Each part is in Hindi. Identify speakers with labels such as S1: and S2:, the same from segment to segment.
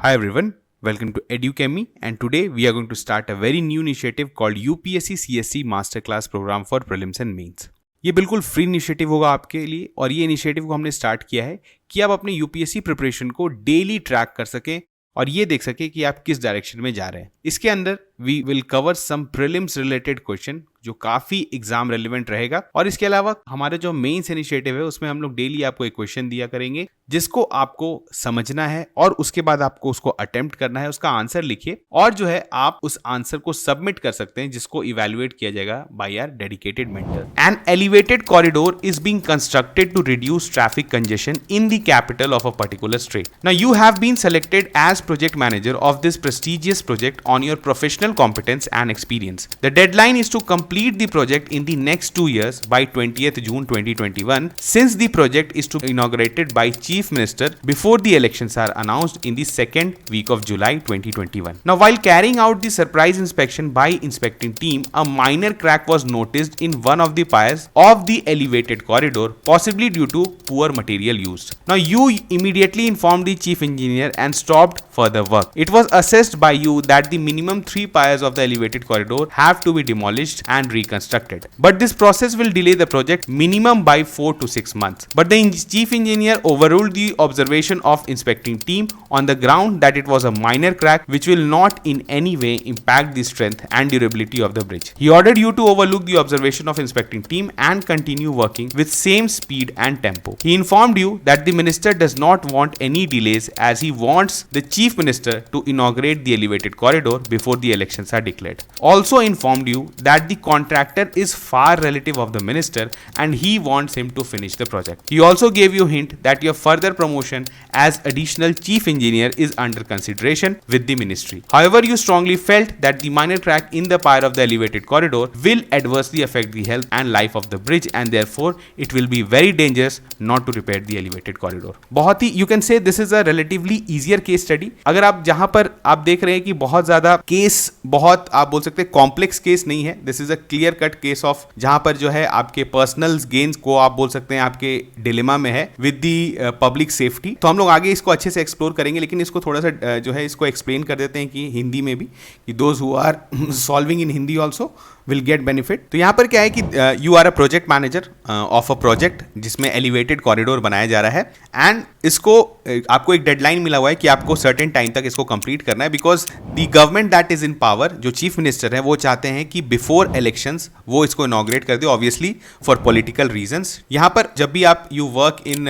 S1: Hi everyone, welcome to EduChemy, and today we are going to start a very new initiative called UPSC CSC Masterclass Program for Prelims and Mains. ये बिल्कुल फ्री इनिशिएटिव होगा आपके लिए और ये इनिशिएटिव को हमने स्टार्ट किया है कि आप अपने यूपीएससी प्रिपरेशन को डेली ट्रैक कर सकें और ये देख सकें कि आप किस डायरेक्शन में जा रहे हैं. इसके अंदर we will cover some prelims related question जो काफी एग्जाम रेलिवेंट रहेगा और इसके अलावा हमारे जो मेंस इनिशिएटिव है उसमें हम लोग डेली आपको एक क्वेश्चन दिया करेंगे जिसको आपको समझना है और उसके बाद आपको उसको अटेम्प्ट करना है, उसका आंसर लिखिए और जो है आप उस आंसर को सबमिट कर सकते हैं जिसको इवैल्यूएट किया जाएगा by our dedicated mentor. An elevated corridor is being constructed to reduce traffic congestion in the capital of a particular state. Now you have been selected as project manager of this prestigious project on your professional competence and experience. The deadline is to complete the project in the next 2 years by 20th June 2021 since the project is to be inaugurated by Chief Minister before the elections are announced in the second week of July 2021. Now while carrying out the surprise inspection by inspecting team, a minor crack was noticed in one of the piers of the elevated corridor, possibly due to poor material used. Now you immediately informed the chief engineer and stopped further work. It was assessed by you that the minimum 3 piers of the elevated corridor have to be demolished and reconstructed. But this process will delay the project minimum by 4 to 6 months. But the chief engineer overruled the observation of inspecting team on the ground that it was a minor crack which will not in any way impact the strength and durability of the bridge. He ordered you to overlook the observation of inspecting team and continue working with same speed and tempo. He informed you that the minister does not want any delays as he wants the chief minister to inaugurate the elevated corridor before the elections are declared. Also informed you that the contractor is far relative of the minister and he wants him to finish the project. He also gave you hint that your further promotion as additional chief engineer is under consideration with the ministry. However, you strongly felt that the minor crack in the pier of the elevated corridor will adversely affect the health and life of the bridge and therefore it will be very dangerous not to repair the elevated corridor. बहुत ही you can say this is a relatively easier case study. अगर आप जहां पर आप देख रहे हैं कि बहुत ज्यादा केस बहुत आप बोल सकते हैं कॉम्प्लेक्स केस नहीं है, this is a clear cut case of जहां पर जो है आपके पर्सनल गेन्स को आप बोल सकते हैं आपके डिलेमा में है विद दी पब्लिक सेफ्टी. तो हम लोग आगे इसको अच्छे से एक्सप्लोर करेंगे लेकिन इसको थोड़ा सा जो है इसको एक्सप्लेन कर देते हैं कि हिंदी में भी कि those who are solving in Hindi also will get benefit. तो यहाँ पर क्या है कि you are a project manager of a project जिसमें एलिवेटेड कॉरिडोर बनाया जा रहा है एंड इसको आपको एक डेडलाइन मिला हुआ है कि आपको सर्टेन टाइम तक इसको कंप्लीट करना है because the government that is in power जो चीफ मिनिस्टर है वो चाहते हैं कि बिफोर इलेक्शंस वो इसको इनॉग्रेट कर दे ऑब्वियसली फॉर पॉलिटिकल रीजंस. यहाँ पर जब भी आप you work in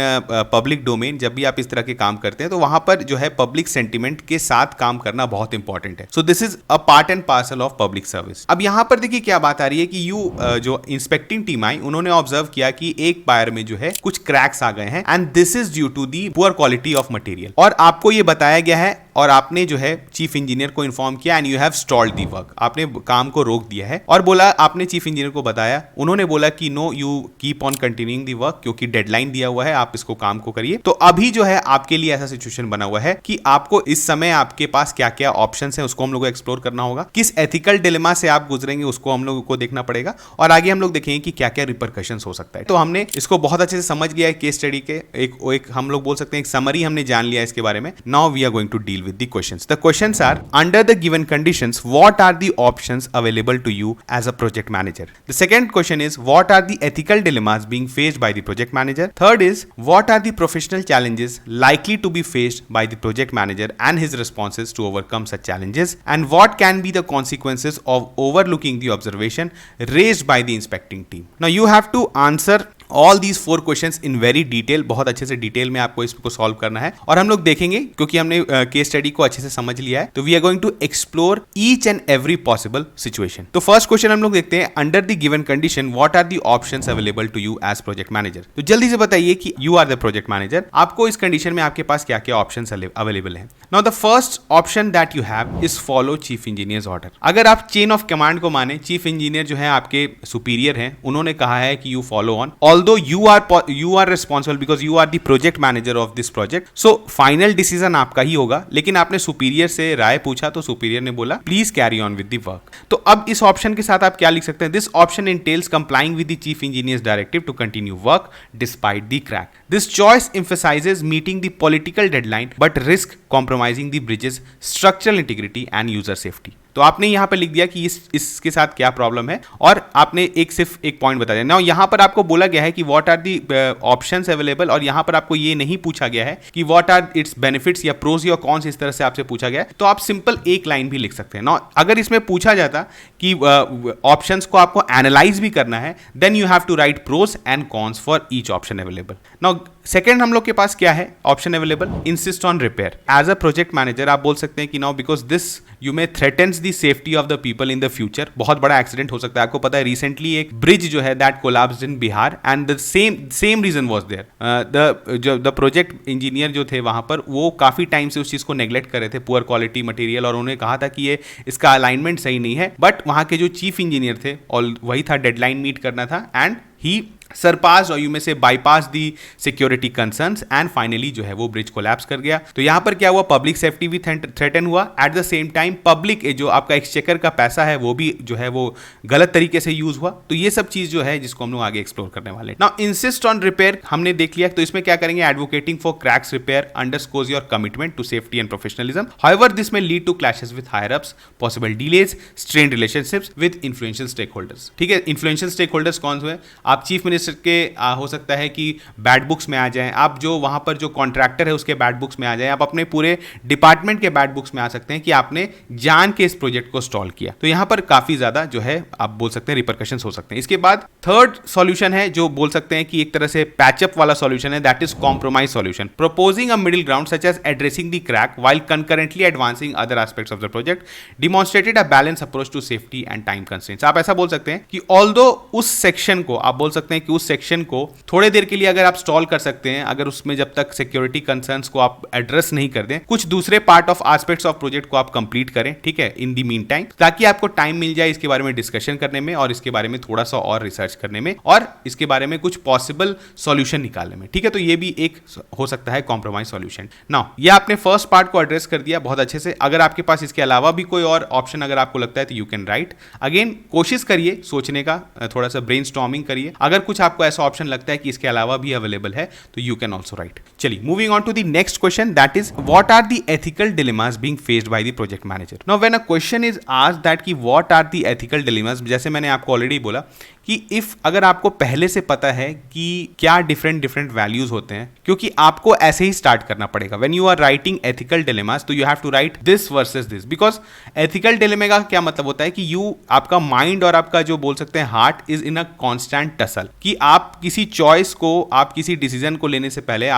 S1: public domain जब भी आप इस तरह के काम करते हैं तो वहां पर जो है पब्लिक सेंटिमेंट के साथ काम करना बहुत इंपॉर्टेंट है. So this is a part and parcel of public service. अब यहाँ पर देखिए क्या बात आ रही है कि जो इंस्पेक्टिंग टीम आई उन्होंने ऑब्जर्व किया कि एक पायर में जो है कुछ क्रैक्स आ गए हैं and this is due to the poor quality of material और आपको ये बताया गया है और आपने जो है चीफ इंजीनियर को इन्फॉर्म किया and you have stalled the work. आपने काम को रोक दिया है और बोला आपने चीफ इंजीनियर को बताया, उन्होंने बोला कि no you keep on continuing the work क्योंकि डेडलाइन दिया हुआ है आप इसको काम को करिए. तो अभी जो है आपके लिए ऐसा सिचुएशन बना हुआ है कि आपको इस समय आपके पास क्या क्या ऑप्शंस हैं उसको हम लोग को एक्सप्लोर करना होगा. किस एथिकल डिलेमा से आप गुजरेंगे उसको हम लोगों को देखना पड़ेगा और आगे हम लोग देखेंगे कि क्या क्या रिपरकशंस हो सकता है. तो हमने इसको बहुत अच्छे से समझ लिया है केस स्टडी के एक हम लोग बोल सकते हैं एक समरी हमने जान लिया इसके बारे में. Now we are going to deal with the questions. The questions are, under the given conditions, what are the options available to you as a project manager? The second question is, what are the ethical dilemmas being faced by the project manager? Third is, what are the professional challenges likely to be faced by the project manager and his responses to overcome such challenges? And what can be the consequences of overlooking the observation raised by the inspecting team? Now you have to answer all these 4 questions in very detail. बहुत अच्छे से डिटेल में आपको इसको सॉल्व करना है और हम लोग देखेंगे क्योंकि हमने केस स्टडी को अच्छे से समझ लिया है तो we are going to explore each and every possible situation. तो फर्स्ट क्वेश्चन हम लोग देखते हैं, under the given condition what are the options available to you as project manager. तो जल्दी से बताइए कि you are the project manager, आपको इस कंडीशन में आपके पास क्या क्या ऑप्शंस अवेलेबल हैं. Now the first option that you have is follow chief engineer's order. अगर आप चेन ऑफ कमांड को माने, चीफ इंजीनियर जो है आपके सुपीरियर हैं, उन्होंने कहा है कि you follow on, although you are responsible because you are the project manager of this project. So final decision आपका ही होगा, लेकिन आपने सुपीरियर से राय पूछा तो सुपीरियर ने बोला please carry on with the work. तो अब इस ऑप्शन के साथ आप क्या लिख सकते हैं, this option entails complying with the chief engineer's directive to continue work despite the crack. This choice emphasizes meeting the political deadline but risk compromising the bridge's structural integrity and user safety. तो आपने यहाँ पे लिख दिया कि इसके साथ क्या प्रॉब्लम है और आपने सिर्फ एक पॉइंट बता दिया। नाउ यहाँ पर आपको बोला गया है कि what are the options available, और यहाँ पर आपको ये नहीं पूछा गया है कि व्हाट आर इट्स बेनिफिट्स या प्रोज या कॉन्स, इस तरह से आपसे पूछा गया है। तो आप सिंपल एक लाइन भी लिख सकते हैं। नाउ अगर इसमें पूछा जाता कि ऑप्शंस को आपको एनालाइज भी करना है, then you have to write pros and cons for each option available. Now second हम लोग के पास क्या है option available, insist on repair. As a project manager आप बोल सकते हैं कि now because this you may threatens the safety of the people in the future. बहुत बड़ा एक्सीडेंट हो सकता है। आपको पता है रिसेंटली एक ब्रिज जो है that collapsed in Bihar and the same reason was there. The project engineer जो थे वहां पर वो काफी टाइम से उस चीज को नेग्लेक्ट कर रहे थे, पुअर क्वालिटी मटेरियल, और उन्होंने कहा था कि ये इसका अलाइनमेंट सही नहीं है। बट वहां के जो चीफ इंजीनियर थे और वही था, डेडलाइन मीट करना था, एंड ही सरपास और यू में से bypass the security concerns and finally जो है वो ब्रिज कोलैप्स कर गया। तो यहां पर क्या हुआ, पब्लिक सेफ्टी भी थ्रेटन हुआ। Eight the same time public जो आपका एक्सचेकर का पैसा है वो भी जो है वो गलत तरीके से यूज हुआ। तो ये सब चीज जो है जिसको हम लोग आगे एक्सप्लोर करने वाले हैं। नाउ इंसिस्ट ऑन रिपेयर हमने देख लिया, तो इसमें क्या करेंगे, advocating for cracks repair underscores your commitment to safety and professionalism. However this may lead to clashes with higher ups, possible delays, strained relationships with influential stake holders. ठीक है, इन्फ्लुएंशियल स्टेक होल्डर्स कौन हुए, आप चीफ मिनिस्टर के हो सकता है कि बैड बुक्स में आ जाएं, आप जो वहां पर जो कॉन्ट्रैक्टर है उसके बैड बुक्स में आ जाएं, आप अपने पूरे डिपार्टमेंट के बैड बुक्स में आ सकते हैं कि आपने जान के इस प्रोजेक्ट को स्टॉल किया। तो यहां पर काफी ज्यादा जो है आप बोल सकते हैं रिपरकशंस हो सकते हैं। इसके बाद थर्ड सॉल्यूशन है जो बोल सकते हैं कि एक तरह से पैचअप वाला सॉल्यूशन है, that is compromise solution, proposing a middle ground such as addressing the crack while concurrently advancing other aspects of the project, demonstrated a balance approach to safety and time constraints. आप ऐसा बोल सकते हैं कि ऑल्दो उस सेक्शन को आप बोल सकते हैं कि उस सेक्शन को थोड़े देर के लिए अगर आप स्टॉल कर सकते हैं, अगर उसमें जब तक सिक्योरिटी कंसर्न्स को आप एड्रेस नहीं कर दें, कुछ दूसरे part of aspects of project को आप कंप्लीट करें, ठीक है, इन दी मीन टाइम, ताकि आपको टाइम मिल जाए इसके बारे में डिस्कशन करने में और इसके बारे में थोड़ा सा और रिसर्च करने में और इसके बारे में कुछ पॉसिबल सॉल्यूशन निकालने में। ठीक है, तो ये भी एक हो सकता है कॉम्प्रोमाइज सॉल्यूशन। नाउ ये आपने फर्स्ट पार्ट को एड्रेस कर दिया बहुत अच्छे से। अगर आपके पास इसके अलावा भी कोई और ऑप्शन अगर आपको लगता है तो यू कैन राइट। अगेन कोशिश करिए सोचने का, थोड़ा सा ब्रेनस्टॉर्मिंग करिए। अगर कुछ आपको ऐसा ऑप्शन लगता है कि इसके अलावा भी अवेलेबल है तो यू कैन ऑल्सो राइट। चलिए moving on to the next question, that is what are the ethical dilemmas being faced by the project manager. Now when a question is asked that कि what are the ethical dilemmas, जैसे मैंने आपको ऑलरेडी बोला कि इफ अगर आपको पहले से पता है कि क्या डिफरेंट वैल्यूज होते हैं, क्योंकि आपको ऐसे ही स्टार्ट करना पड़ेगा। When you are writing ethical dilemmas तो you have to write this versus this, because ethical dilemma का क्या मतलब होता है कि यू आपका माइंड और आपका जो बोल सकते हैं heart is in a constant tussle, कि आप किसी चॉइस को, आप किसी डिसीजन को लेने से पहले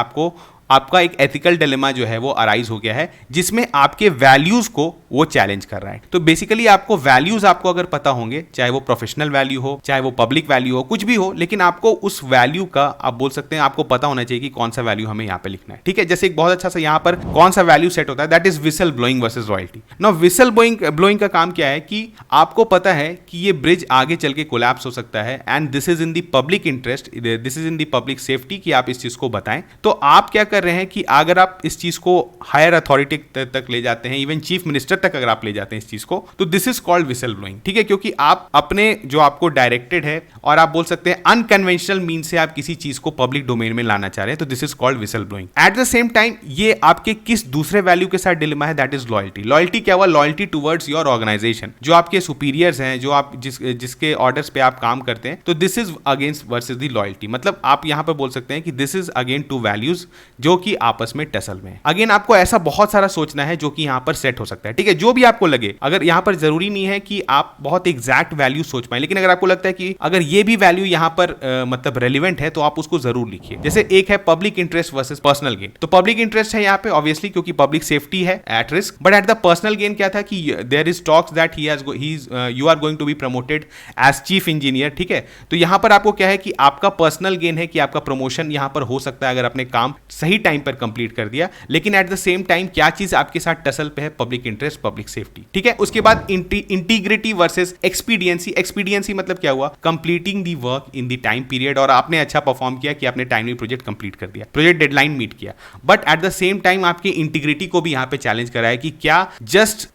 S1: आपका एक एथिकल डिलेमा जो है वो अराइज हो गया है, जिसमें आपके वैल्यूज को वो चैलेंज कर रहा है। तो बेसिकली आपको वैल्यूज आपको अगर पता होंगे, चाहे वो प्रोफेशनल वैल्यू हो, चाहे वो पब्लिक वैल्यू हो, कुछ भी हो, लेकिन आपको उस वैल्यू का आप बोल सकते हैं आपको पता होना चाहिए कि कौन सा वैल्यू हमें यहाँ पे लिखना है। ठीक है, जैसे एक बहुत अच्छा सा यहाँ पर कौन सा वैल्यू सेट होता है, that is whistle blowing versus royalty. Now whistle blowing का काम क्या है कि आपको पता है कि ये ब्रिज आगे चल के कोलैप्स हो सकता है and this is in the public interest, this is in the public safety, कि आप इस चीज को बताएं। तो आप क्या कर रहे हैं कि अगर आप इस चीज को हायर अथॉरिटी तक ले जाते हैं, इवन चीफ मिनिस्टर तक अगर आप ले जाते हैं इस चीज को, तो this is called whistle blowing. ठीक है, क्योंकि आप अपने जो आपको डायरेक्टेड है और आप बोल सकते हैं अनकन्वेंशनल मीन से आप किसी चीज को पब्लिक डोमेन में लाना चाह रहे हैं, तो this is called whistle blowing. Eight the same time ये आपके किस दूसरे वैल्यू के साथ डिलेमा है, दैट इज लॉयल्टी। लॉयल्टी क्या हुआ, लॉयल्टी टुवर्ड्स योर ऑर्गेनाइजेशन, जो आपके सुपीरियर्स हैं, जो आप जिसके ऑर्डर्स पे आप काम करते हैं, तो this is against versus the loyalty. मतलब आप यहां पर बोल सकते हैं कि this is again to values जो कि आपस में टसल में। अगेन आपको ऐसा बहुत सारा सोचना है जो कि यहां पर सेट हो सकता है। ठीक है, जो भी आपको लगे, अगर यहां पर जरूरी नहीं है कि आप बहुत एग्जैक्ट वैल्यू सोच पाए, लेकिन अगर आपको लगता है कि अगर ये भी वैल्यू यहां पर मतलब रेलिवेंट है तो आप उसको जरूर लिखिए। जैसे एक है public interest versus personal gain, तो पब्लिक इंटरेस्ट है यहां पे ऑब्वियसली क्योंकि पब्लिक सेफ्टी है at risk, but at the personal gain क्या था कि there is talks that you are going to be promoted as chief engineer. ठीक है, तो यहां पर आपको क्या है कि आपका पर्सनल गेन है कि आपका प्रमोशन यहां पर हो सकता है अगर आपने काम सही टाइम पर कंप्लीट कर दिया, लेकिन एट द सेम टाइम क्या चीज आपके साथ टसल पे है, पब्लिक इंटरेस्ट पब्लिक सेफ्टी, ठीक है। उसके बाद इंटीग्रिटी वर्सेस एक्सपीडियंसी। एक्सपीडियंसी मतलब क्या हुआ, completing the work in the time period, और आपने अच्छा परफॉर्म किया कि आपने टाइमली प्रोजेक्ट कंप्लीट कर दिया, प्रोजेक्ट डेडलाइन मीट किया, but at the same time आपकी इंटीग्रिटी को भी यहां पे चैलेंज करा है कि क्या जस्ट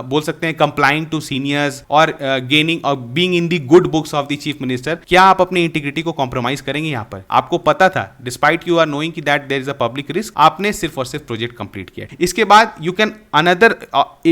S1: बोल सकते हैं कंप्लाइंग टू सीनियर्स और गेनिंग और being in the good books of the chief minister, क्या आप अपनी इंटीग्रिटी को कॉम्प्रोमाइज करेंगे? यहां पर आपको पता था, डिस्पाइट यू आर नोइंग कि that there is a public risk, आपने सिर्फ और सिर्फ प्रोजेक्ट कंप्लीट किया। इसके बाद यू कैन अनदर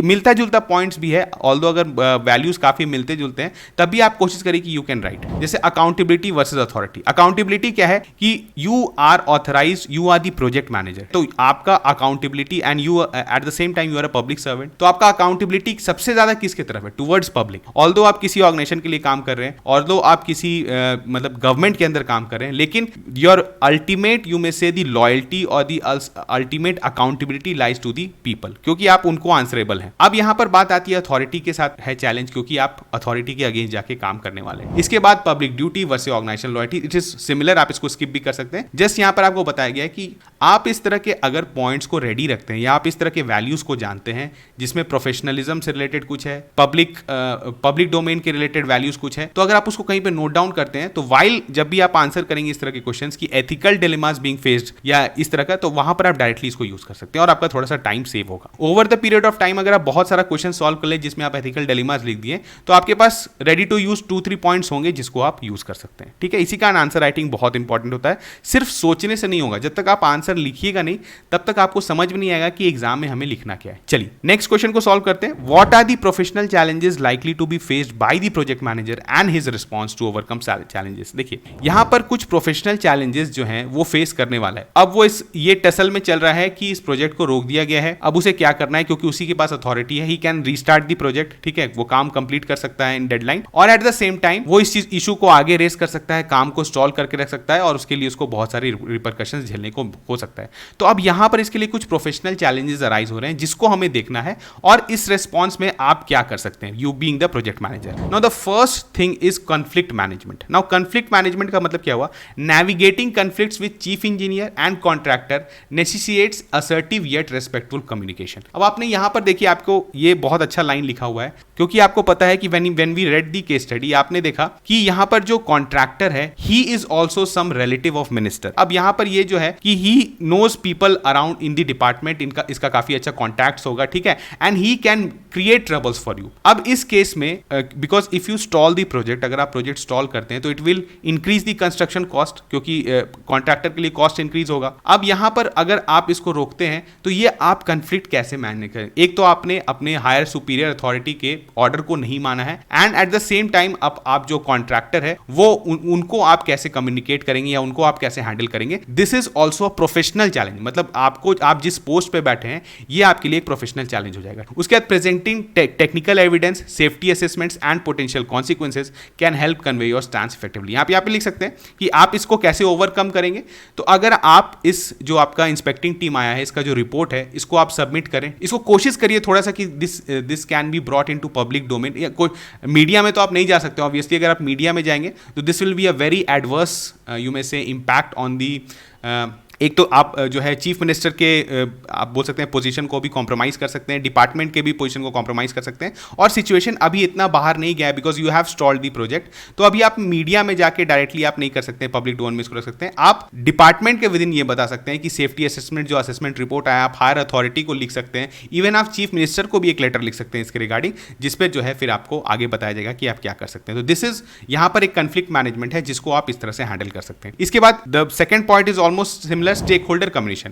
S1: मिलता जुलता पॉइंट्स भी है, ऑल्दो अगर वैल्यूज काफी मिलते जुलते हैं, तब भी आप कोशिश करिए कि यू कैन राइट। जैसे अकाउंटेबिलिटी वर्सेस अथॉरिटी। अकाउंटेबिलिटी क्या है कि you are authorised, you are the project manager, तो आपका accountability and you at the same time you are a public servant, तो आपका अकाउंटेबिलिटी सबसे ज्यादा किसके तरफ है? Towards public. ऑल्दो आप किसी ऑर्गेनाइजेशन के लिए काम कर रहे हैं, ऑल्दो आप किसी मतलब गवर्नमेंट के अंदर काम कर रहे हैं, लेकिन your ultimate you may say the loyalty और the ultimate accountability lies to the people, क्योंकि आप उनको आंसरेबल हैं। अब यहां पर बात आती है अथॉरिटी के साथ है चैलेंज, क्योंकि आप अथॉरिटी के अगेंस्ट जाके काम करने वाले हैं। इसके बाद public duty versus organisation loyalty, it is similar, आप इसको स्किप भी कर सकते हैं। जस्ट यहां पर आपको बताया गया है कि आप इस तरह के अगर पॉइंट्स को रेडी रखते हैं या आप इस तरह के वैल्यूज को जानते हैं जिसमें प्रोफेशनलिज्म से रिलेटेड कुछ है, पब्लिक डोमेन के रिलेटेड वैल्यूज कुछ है, तो अगर आप उसको कहीं पे नोट डाउन करते हैं तो वाइल जब भी आप आंसर करेंगे इस तरह के क्वेश्चंस की एथिकल डिलेमास बीइंग फेस्ड या इस तरह का, तो वहां पर आप डायरेक्टली इसको यूज कर सकते हैं और आपका थोड़ा सा टाइम सेव होगा। Over the period of time अगर आप बहुत सारा क्वेश्चन सॉल्व कर ले जिसमें आप एथिकल डिलेमास लिख दिए, तो आपके पास रेडी टू यूज 2-3 पॉइंट्स होंगे जिसको आप यूज कर सकते हैं, ठीक है। इसी कारण आंसर राइटिंग बहुत इंपॉर्टेंट होता है, सिर्फ सोचने से नहीं होगा। जब तक आप आंसर लिखिएगा नहीं तब तक आपको समझ में नहीं आएगा कि एग्जाम में हमें लिखना क्या है। चलिए नेक्स्ट क्वेश्चन को सॉल्व करते हैं। What are the professional challenges likely to be faced by the project manager and his response to overcome challenges. देखिए यहां पर कुछ प्रोफेशनल चैलेंजेस जो हैं वो फेस करने वाला है। अब वो ये टसल में चल रहा है कि इस प्रोजेक्ट को रोक दिया गया है, अब उसे क्या करना है, क्योंकि उसी के पास अथॉरिटी है, he can restart the project, ठीक है, वो काम कंप्लीट कर सकता है इन डेडलाइन, और एट द सेम टाइम वो इस इशू को आगे रेस कर सकता है, काम को स्टॉल करके रख सकता है, और उसके लिए उसको बहुत सारी रिपरकशंस झेलने को हो सकता है। तो अब यहां पर इसके लिए कुछ प्रोफेशनल चैलेंजेस अराइज हो रहे हैं जिसको हमें देखना है, और इस रेस्पॉन्स में आप क्या कर सकते हैं, you being the project manager. Now the first thing is conflict management. Now conflict management का मतलब क्या हुआ, navigating conflicts with chief engineer and contractor necessitates assertive yet respectful communication. अब आपने यहां पर देखिए, आपको ये बहुत अच्छा लाइन लिखा हुआ है, क्योंकि आपको पता है कि when we read the case study आपने देखा कि यहां पर जो कॉन्ट्रैक्टर है he is also some relative of minister. अब यहां पर ये जो है कि he knows people around in the department, इसका काफी अच्छा कॉन्टैक्ट्स होगा, ठीक है, and he can create troubles for you. अब इस केस में because if you stall the project, अगर आप प्रोजेक्ट स्टॉल करते हैं तो it will increase the construction cost, क्योंकि कॉन्ट्रैक्टर के लिए कॉस्ट इंक्रीज होगा। अब यहां पर अगर आप इसको रोकते हैं तो ये आप कंफ्लिक्ट कैसे मैनेज करें? एक तो आपने अपने हायर सुपीरियर अथॉरिटी के ऑर्डर को नहीं माना है, and eight the same time आप जो कॉन्ट्रैक्टर है वो उनको आप कैसे कम्युनिकेट करेंगे या उनको आप कैसे हैंडल करेंगे। This is also a professional challenge, मतलब आप जिस पोस्ट पे बैठे हैं ये आपके लिए एक प्रोफेशनल चैलेंज हो जाएगा। उसके बाद presenting technical evidence, safety assessments and potential consequences can help convey your stand effectively. यहाँ पे लिख सकते हैं कि आप इसको कैसे ओवरकम करेंगे। तो अगर आप इस जो आपका इंस्पेक्टिंग टीम आया है, इसका जो रिपोर्ट है, इसको आप सबमिट करें, इसको कोशिश करिए थोड़ा सा कि this can be brought into public domain. Media में तो आप नहीं जा सकते ऑब्वियसली, अगर आप मीडिया में जाएंगे तो this will be a very adverse you may से इम्पैक्ट ऑन दी एक तो आप जो है चीफ मिनिस्टर के आप बोल सकते हैं पोजीशन को भी कॉम्प्रोमाइज कर सकते हैं, डिपार्टमेंट के भी पोजीशन को कॉम्प्रोमाइज कर सकते हैं, और सिचुएशन अभी इतना बाहर नहीं गया है because you have stalled the project. तो अभी आप मीडिया में जाके डायरेक्टली आप नहीं कर सकते, पब्लिक डोमेन में इसको रख सकते हैं। आप डिपार्टमेंट के विद इन ये बता सकते हैं कि सेफ्टी असेसमेंट जो असेसमेंट रिपोर्ट आया, आप हायर अथॉरिटी को लिख सकते हैं, इवन आप चीफ मिनिस्टर को भी एक लेटर लिख सकते हैं इसके रिगार्डिंग, जिसपे जो है फिर आपको आगे बताया जाएगा कि आप क्या कर सकते हैं। तो दिस इज यहाँ पर एक कॉन्फ्लिक्ट मैनेजमेंट है जिसको आप इस तरह से हैंडल कर सकते हैं। इसके बाद the second point is almost similar, stakeholder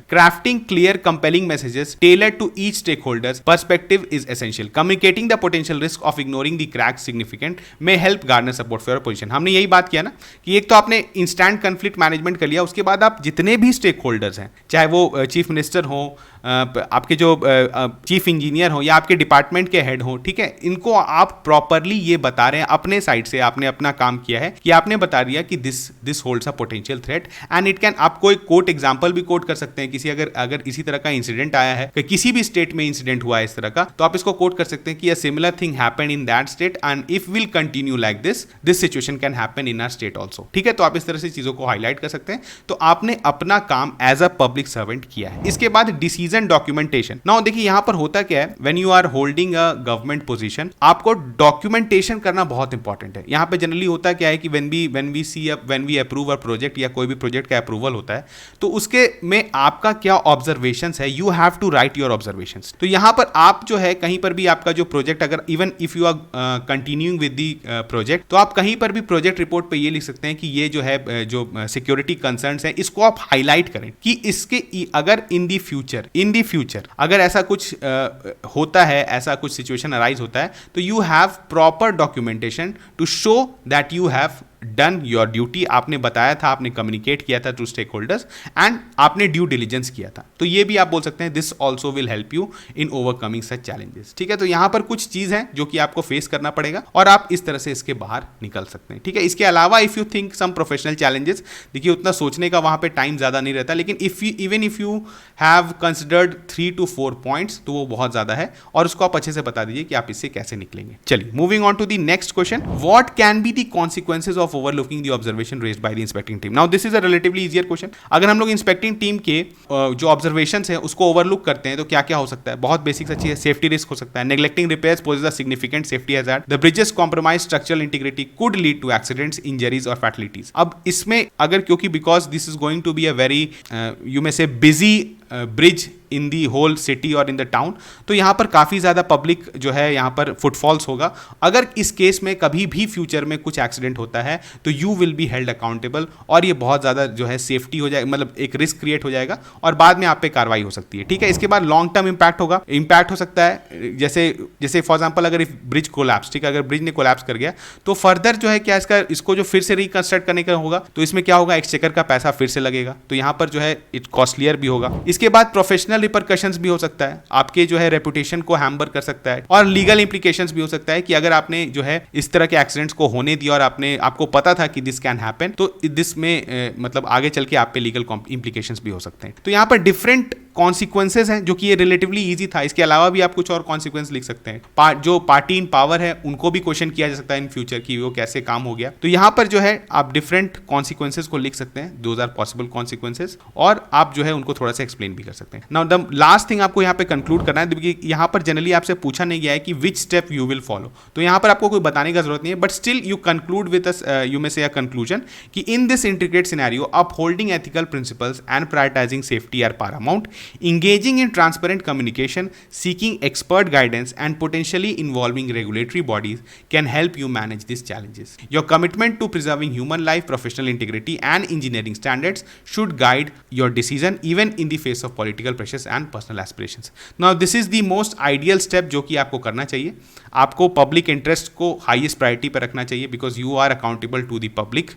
S1: crafting clear compelling messages tailored to each stakeholder's perspective is essential. Communicating the potential risk of ignoring the cracks significant may help garner support for your position. हमने यही बात किया ना कि एक तो आपने इंस्टेंट कन्फ्लिक्ट मैनेजमेंट कर लिया, उसके बाद आप जितने भी स्टेक होल्डर्स हैं, चाहे वो चीफ मिनिस्टर हो, आपके जो चीफ इंजीनियर हो या आपके डिपार्टमेंट के हेड हो, ठीक है, इनको आप प्रॉपरली ये बता रहे हैं अपने साइड से, आपने अपना काम किया है कि आपने बता दिया कि this holds a potential threat and it can, आपको एक कोर्ट एग्जाम्पल भी कोट कर सकते हैं, किसी अगर इसी तरह का इंसिडेंट आया है कि किसी भी स्टेट में इंसिडेंट हुआ है इस तरह का, तो आप इसको कोट कर सकते हैं कि a similar thing happened in that state and if will continue like this situation can happen in our state also. ठीक है, तो आप इस तरह से चीजों को हाईलाइट कर सकते हैं। तो आपने अपना काम एज अ पब्लिक सर्वेंट किया है। इसके बाद डिसीजन डॉक्यूमेंटेशन। नाउ देखिए यहां पर होता क्या है, when you are holding a government position, आपको डॉक्यूमेंटेशन करना बहुत इंपॉर्टेंट है। यहां पे जनरली होता क्या है कि when we approve a project या कोई भी प्रोजेक्ट का अप्रूवल होता है, तो उसके में आपका क्या ऑब्जर्वेशंस है, you have to write your observations. तो यहां पर आप जो है कहीं पर भी आपका जो प्रोजेक्ट, अगर even if you are continuing with the project, तो आप कहीं पर भी प्रोजेक्ट रिपोर्ट पे ये लिख सकते हैं कि ये जो है जो सिक्योरिटी कंसर्न्स है इसको आप हाईलाइट करें कि इसके अगर इन दी फ्यूचर अगर ऐसा कुछ होता है, ऐसा कुछ सिचुएशन अराइज होता है, तो you have proper documentation to show that you have done your duty. आपने बताया था, आपने कम्युनिकेट किया था टू स्टेक होल्डर्स एंड आपने ड्यू डिलीजेंस किया था। तो ये भी आप बोल सकते हैं this also will help you in overcoming such challenges. ठीक है, तो यहां पर कुछ चीज है जो कि आपको फेस करना पड़ेगा और आप इस तरह से इसके बाहर निकल सकते हैं। ठीक है, इसके अलावा if you think some professional challenges, देखिए उतना सोचने का वहां पे टाइम ज्यादा नहीं रहता, लेकिन if you have considered 3 to 4 points, तो वो बहुत ज्यादा है और उसको आप अच्छे से बता दीजिए कि आप इससे कैसे निकलेंगे। चलिए moving on to the next question, what can be the consequences of overlooking the observation raised by the inspecting team. Now this is a relatively easier question. अगर हम लोग इंस्पेक्टिंग टीम के जो ऑब्जर्वेशंस हैं उसको ओवरलुक करते हैं तो क्या क्या हो सकता है, बहुत बेसिक सा चीज है। सेफ्टी रिस्क हो सकता है, neglecting repairs poses a significant safety hazard, the bridges compromise structural integrity could lead to accidents, injuries और फैटलिटीज। अब इसमें अगर क्योंकि because this is going to be a very you may say busy bridge in the whole city और इन द टाउन, तो यहाँ पर काफ़ी ज़्यादा पब्लिक जो है यहाँ पर फुटफॉल्स होगा। अगर इस केस में कभी भी फ्यूचर में कुछ एक्सीडेंट होता है तो you will be held accountable और ये बहुत ज़्यादा जो है सेफ्टी हो जाएगा, मतलब एक रिस्क क्रिएट हो जाएगा और बाद में आप पे कार्रवाई हो सकती है। ठीक है, इसके बाद लॉन्ग टर्म इंपैक्ट होगा, इंपैक्ट हो सकता है जैसे फॉर एग्जाम्पल अगर ब्रिज कोलैप्स, ठीक है, अगर ब्रिज ने कोलैप्स कर गया तो फर्दर जो है क्या इसको जो फिर से रिकंस्ट्रक्ट करने का होगा, तो इसमें क्या होगा, एक्सचेकर का पैसा फिर से लगेगा, तो यहाँ पर जो है इट कॉस्टलियर भी होगा। इसके बाद प्रोफेशनल रिपरकशंस भी हो सकता है, आपके जो है रेपुटेशन को हैम्बर कर सकता है और लीगल इंप्लीकेशंस भी हो सकता है कि अगर आपने जो है इस तरह के एक्सीडेंट्स को होने दिया और आपको पता था कि दिस कैन हैपन, तो दिस में मतलब आगे चल के आप पे लीगल इंप्लीकेशंस भी हो सकते हैं। तो यहाँ पर डिफरेंट कॉन्सिक्वेंसेज हैं जो कि ये रिलेटिवली इजी था। इसके अलावा भी आप कुछ और कॉन्सिक्वेंस लिख सकते हैं। जो पार्टी इन पावर है उनको भी क्वेश्चन किया जा सकता है इन फ्यूचर की वो कैसे काम हो गया, तो यहाँ पर जो है आप डिफरेंट कॉन्सिक्वेंसेज को लिख सकते हैं, दोज आर पॉसिबल कॉन्सिक्वेंसेज, और आप जो है उनको थोड़ा सा एक्सप्लेन भी कर सकते हैं। नाउ द लास्ट थिंग आपको यहाँ पे कंक्लूड करना है, यहाँ पर जनरली आपसे पूछा नहीं गया है कि which step you will follow, तो यहाँ पर आपको कोई बताने का जरूरत नहीं है, but still you conclude with you may say a conclusion कि in this integrated scenario upholding ethical principles and prioritising safety are paramount, engaging in transparent communication, seeking expert guidance and potentially involving regulatory bodies can help you manage these challenges. Your commitment to preserving human life, professional integrity and engineering standards should guide your decision even in the face of political pressures and personal aspirations. Now this is the most ideal step जो कि आपको करना चाहिए। आपको पब्लिक इंटरेस्ट को हाईएस्ट प्रायोरिटी पर रखना चाहिए because you are accountable to the public,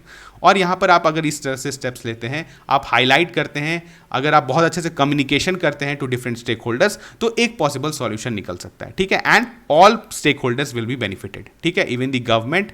S1: और यहाँ पर आप अगर इस तरह से स्टेप्स लेते हैं, आप हाईलाइट करते हैं, अगर आप बहुत अच्छे से कम्युनिकेशन करते हैं टू डिफरेंट स्टेक होल्डर्स, तो एक पॉसिबल सॉल्यूशन निकल सकता है। ठीक है, and all stakeholders will be benefited. ठीक है, even the government,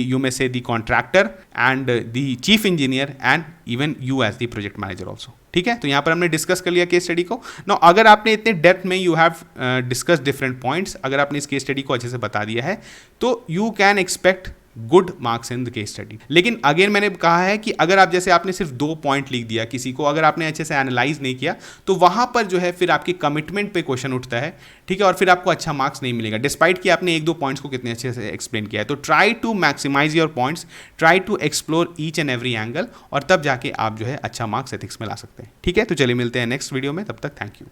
S1: you may say the contractor and the chief engineer and even you as the project manager also. ठीक है, तो यहाँ पर हमने डिस्कस कर लिया केस स्टडी को। नाउ अगर आपने इतने डेप्थ में you have discuss different points, अगर आपने इस केस स्टडी को अच्छे से बता दिया है तो you can expect good marks in the case study. लेकिन अगेन मैंने कहा है कि अगर आप जैसे आपने सिर्फ 2 पॉइंट लिख दिया किसी को, अगर आपने अच्छे से एनालाइज नहीं किया, तो वहां पर जो है फिर आपकी कमिटमेंट पे क्वेश्चन उठता है। ठीक है, और फिर आपको अच्छा मार्क्स नहीं मिलेगा डिस्पाइट कि आपने 1-2 पॉइंट्स को कितने अच्छे से एक्सप्लेन किया है। तो try to maximise your points, try to explore each and every angle, और तब जाके आप जो है अच्छा मार्क्स एथिक्स में ला सकते हैं। ठीक है, तो चलिए मिलते हैं नेक्स्ट वीडियो में, तब तक थैंक यू।